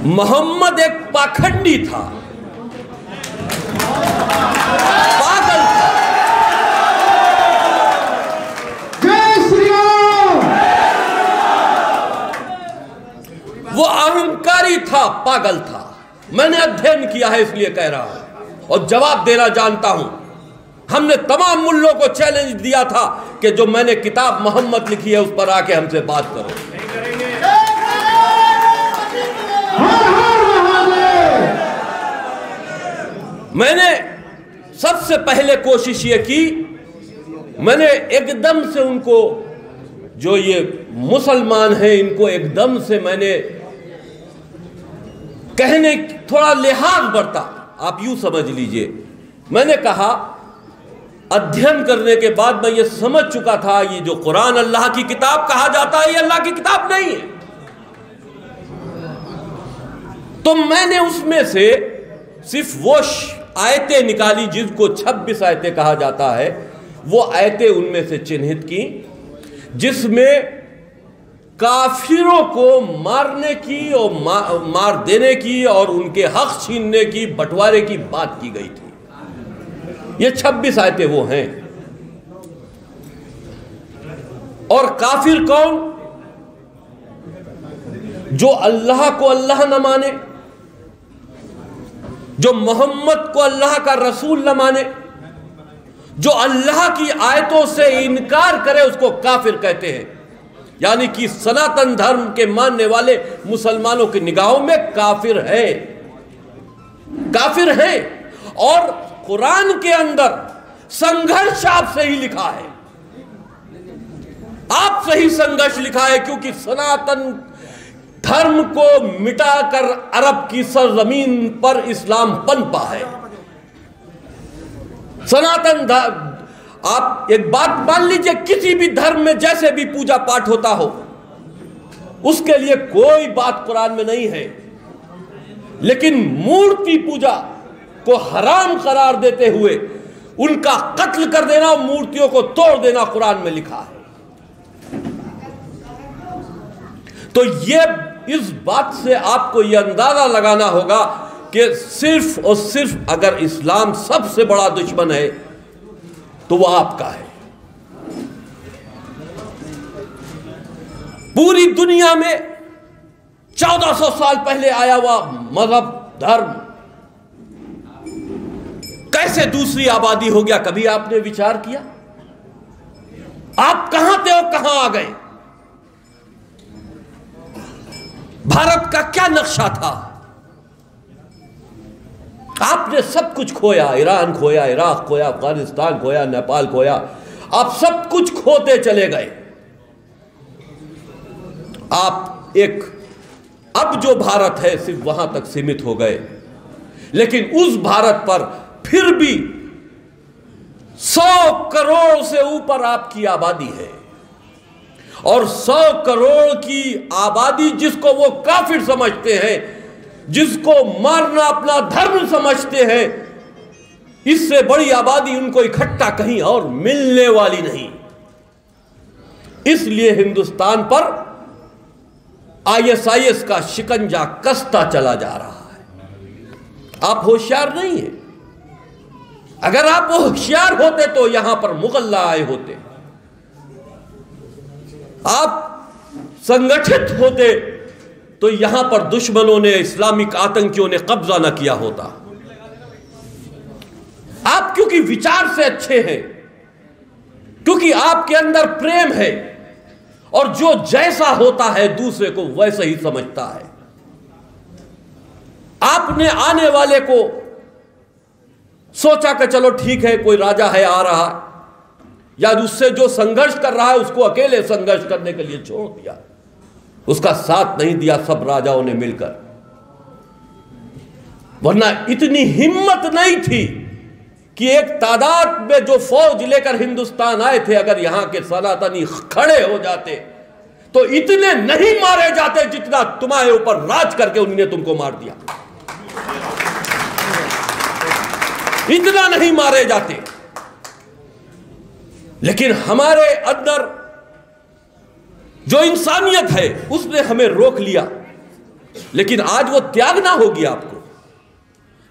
मोहम्मद एक पाखंडी था, पागल था। जय श्री राम। वो अहंकारी था, पागल था। मैंने अध्ययन किया है इसलिए कह रहा हूं और जवाब देना जानता हूं। हमने तमाम मुल्लों को चैलेंज दिया था कि जो मैंने किताब मोहम्मद लिखी है उस पर आके हमसे बात करो। मैंने सबसे पहले कोशिश ये की, मैंने एकदम से उनको, जो ये मुसलमान हैं, इनको एकदम से मैंने कहने थोड़ा लिहाज बरता। आप यूं समझ लीजिए, मैंने कहा अध्ययन करने के बाद मैं ये समझ चुका था ये जो कुरान अल्लाह की किताब कहा जाता है ये अल्लाह की किताब नहीं है। तो मैंने उसमें से सिर्फ वो आयतें निकाली जिनको 26 आयतें कहा जाता है, वो आयतें उनमें से चिन्हित की जिसमें काफिरों को मारने की और मार देने की और उनके हक छीनने की, बंटवारे की बात की गई थी। ये 26 आयतें वो हैं। और काफिर कौन? जो अल्लाह को अल्लाह न माने, जो मोहम्मद को अल्लाह का रसूल न माने, जो अल्लाह की आयतों से इनकार करे उसको काफिर कहते हैं। यानी कि सनातन धर्म के मानने वाले मुसलमानों की निगाहों में काफिर है, काफिर है। और कुरान के अंदर संघर्ष आपसे ही लिखा है, आपसे ही संघर्ष लिखा है, क्योंकि सनातन धर्म को मिटाकर अरब की सरजमीन पर इस्लाम पनपा है। सनातन धर्म, आप एक बात मान लीजिए, किसी भी धर्म में जैसे भी पूजा पाठ होता हो उसके लिए कोई बात कुरान में नहीं है, लेकिन मूर्ति पूजा को हराम करार देते हुए उनका कत्ल कर देना और मूर्तियों को तोड़ देना कुरान में लिखा है। तो ये इस बात से आपको यह अंदाजा लगाना होगा कि सिर्फ और सिर्फ अगर इस्लाम सबसे बड़ा दुश्मन है तो वह आपका है। पूरी दुनिया में 1400 साल पहले आया हुआ मजहब, धर्म कैसे दूसरी आबादी हो गया, कभी आपने विचार किया? आप कहां थे और कहां आ गए? भारत का क्या नक्शा था? आपने सब कुछ खोया, ईरान खोया, इराक खोया, अफगानिस्तान खोया, नेपाल खोया, आप सब कुछ खोते चले गए। आप एक अब जो भारत है सिर्फ वहां तक सीमित हो गए, लेकिन उस भारत पर फिर भी 100 करोड़ से ऊपर आपकी आबादी है। और 100 करोड़ की आबादी जिसको वो काफिर समझते हैं, जिसको मारना अपना धर्म समझते हैं, इससे बड़ी आबादी उनको इकट्ठा कहीं और मिलने वाली नहीं। इसलिए हिंदुस्तान पर ISIS का शिकंजा कसता चला जा रहा है। आप होशियार नहीं हैं। अगर आप होशियार होते तो यहां पर मुगल आए होते, आप संगठित होते तो यहां पर दुश्मनों ने, इस्लामिक आतंकियों ने कब्जा न किया होता। आप क्योंकि विचार से अच्छे हैं, क्योंकि आपके अंदर प्रेम है और जो जैसा होता है दूसरे को वैसा ही समझता है। आपने आने वाले को सोचा कि चलो ठीक है, कोई राजा है आ रहा, या उससे जो संघर्ष कर रहा है उसको अकेले संघर्ष करने के लिए छोड़ दिया, उसका साथ नहीं दिया सब राजाओं ने मिलकर। वरना इतनी हिम्मत नहीं थी कि एक तादाद में जो फौज लेकर हिंदुस्तान आए थे, अगर यहां के सनातनी खड़े हो जाते तो इतने नहीं मारे जाते जितना तुम्हारे ऊपर राज करके उन्होंने तुमको मार दिया। इतना नहीं मारे जाते। लेकिन हमारे अंदर जो इंसानियत है उसने हमें रोक लिया लेकिन आज वो त्यागना होगी आपको।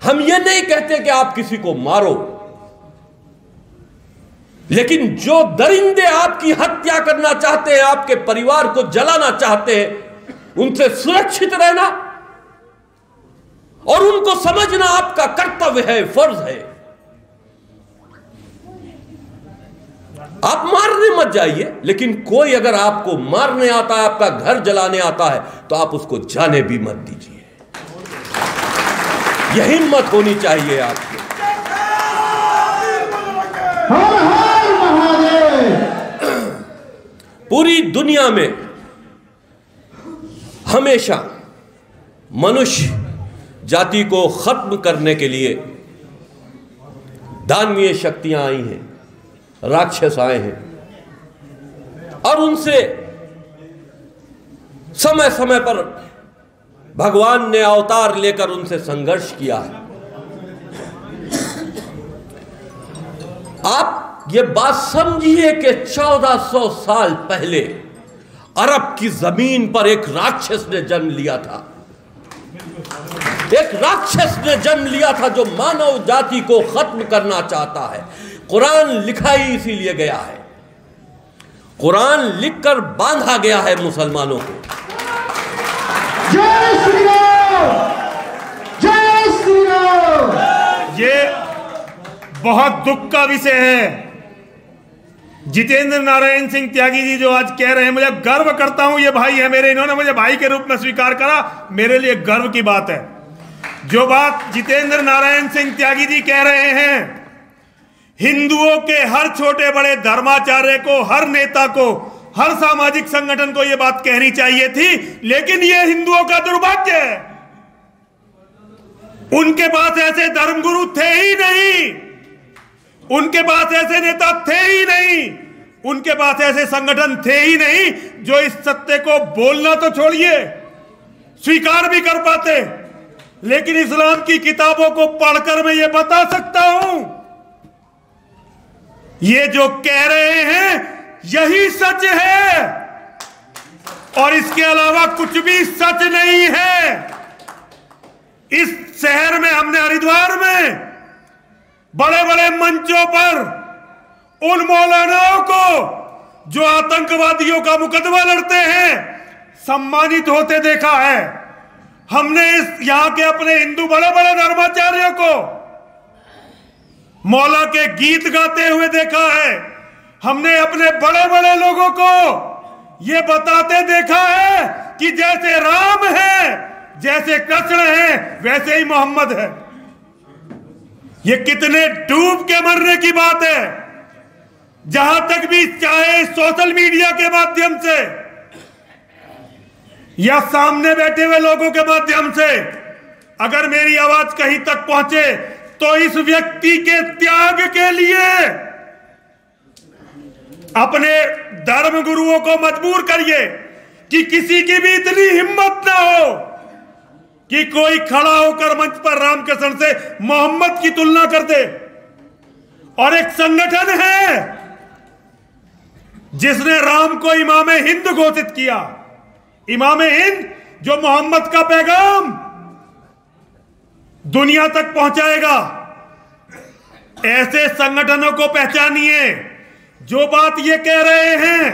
हम ये नहीं कहते कि आप किसी को मारो, लेकिन जो दरिंदे आपकी हत्या करना चाहते हैं, आपके परिवार को जलाना चाहते हैं, उनसे सुरक्षित रहना और उनको समझना आपका कर्तव्य है, फर्ज है। आप मारने मत जाइए, लेकिन कोई अगर आपको मारने आता है, आपका घर जलाने आता है, तो आप उसको जाने भी मत दीजिए। यह हिम्मत होनी चाहिए आपकी। हर हर महादेव। पूरी दुनिया में हमेशा मनुष्य जाति को खत्म करने के लिए दानवीय शक्तियां आई हैं, राक्षस आए हैं और उनसे समय समय पर भगवान ने अवतार लेकर उनसे संघर्ष किया है। आप ये बात समझिए कि 1400 साल पहले अरब की जमीन पर एक राक्षस ने जन्म लिया था। एक राक्षस ने जन्म लिया था जो मानव जाति को खत्म करना चाहता है। कुरान लिखा ही इसीलिए गया है, कुरान लिखकर बांधा गया है मुसलमानों को। जय श्री राम, जय श्री राम। ये बहुत दुख का विषय है। जितेंद्र नारायण सिंह त्यागी जी जो आज कह रहे हैं, मुझे गर्व करता हूं, ये भाई है मेरे, इन्होंने मुझे भाई के रूप में स्वीकार करा, मेरे लिए गर्व की बात है। जो बात जितेंद्र नारायण सिंह त्यागी जी कह रहे हैं, हिंदुओं के हर छोटे बड़े धर्माचार्य को, हर नेता को, हर सामाजिक संगठन को यह बात कहनी चाहिए थी, लेकिन यह हिंदुओं का दुर्भाग्य है। उनके पास ऐसे धर्मगुरु थे ही नहीं, उनके पास ऐसे नेता थे ही नहीं, उनके पास ऐसे संगठन थे ही नहीं जो इस सत्य को बोलना तो छोड़िए, स्वीकार भी कर पाते। लेकिन इस्लाम की किताबों को पढ़कर मैं ये बता सकता हूं, ये जो कह रहे हैं यही सच है और इसके अलावा कुछ भी सच नहीं है। इस शहर में हमने, हरिद्वार में, बड़े बड़े मंचों पर उन मौलानाओं को जो आतंकवादियों का मुकदमा लड़ते हैं सम्मानित होते देखा है। हमने यहां के अपने हिंदू बड़े बड़े धर्माचार्यों को मौला के गीत गाते हुए देखा है। हमने अपने बड़े बड़े लोगों को यह बताते देखा है कि जैसे राम है, जैसे कृष्ण है, वैसे ही मोहम्मद है। ये कितने डूब के मरने की बात है। जहां तक भी चाहे सोशल मीडिया के माध्यम से या सामने बैठे हुए लोगों के माध्यम से अगर मेरी आवाज कहीं तक पहुंचे तो इस व्यक्ति के त्याग के लिए अपने धर्म गुरुओं को मजबूर करिए कि किसी की भी इतनी हिम्मत ना हो कि कोई खड़ा होकर मंच पर रामकृष्ण से मोहम्मद की तुलना कर दे। और एक संगठन है जिसने राम को इमाम हिंद घोषित किया, इमाम हिंद जो मोहम्मद का पैगाम दुनिया तक पहुंचाएगा। ऐसे संगठनों को पहचानिए। जो बात ये कह रहे हैं,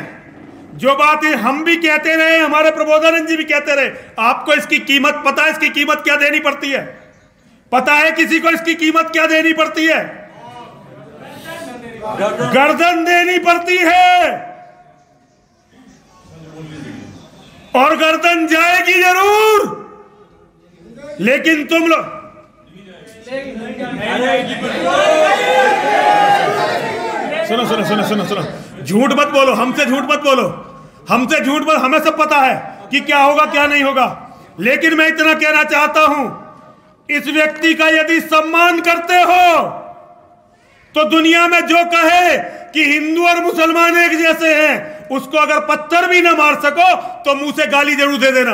जो बात हम भी कहते रहे, हमारे प्रबोधानंद जी भी कहते रहे, आपको इसकी कीमत पता है? इसकी कीमत क्या देनी पड़ती है? पता है किसी को इसकी कीमत क्या देनी पड़ती है? गर्दन देनी पड़ती है और गर्दन जाएगी जरूर, लेकिन तुम लोग सुनो सुनो सुनो सुनो सुनो, झूठ मत बोलो, हमसे झूठ मत बोलो, हमसे झूठ बोलो। हमें सब पता है कि क्या होगा क्या नहीं होगा, लेकिन मैं इतना कहना चाहता हूं, इस व्यक्ति का यदि सम्मान करते हो तो दुनिया में जो कहे कि हिंदू और मुसलमान एक जैसे हैं, उसको अगर पत्थर भी ना मार सको तो मुंह से गाली जरूर दे देना।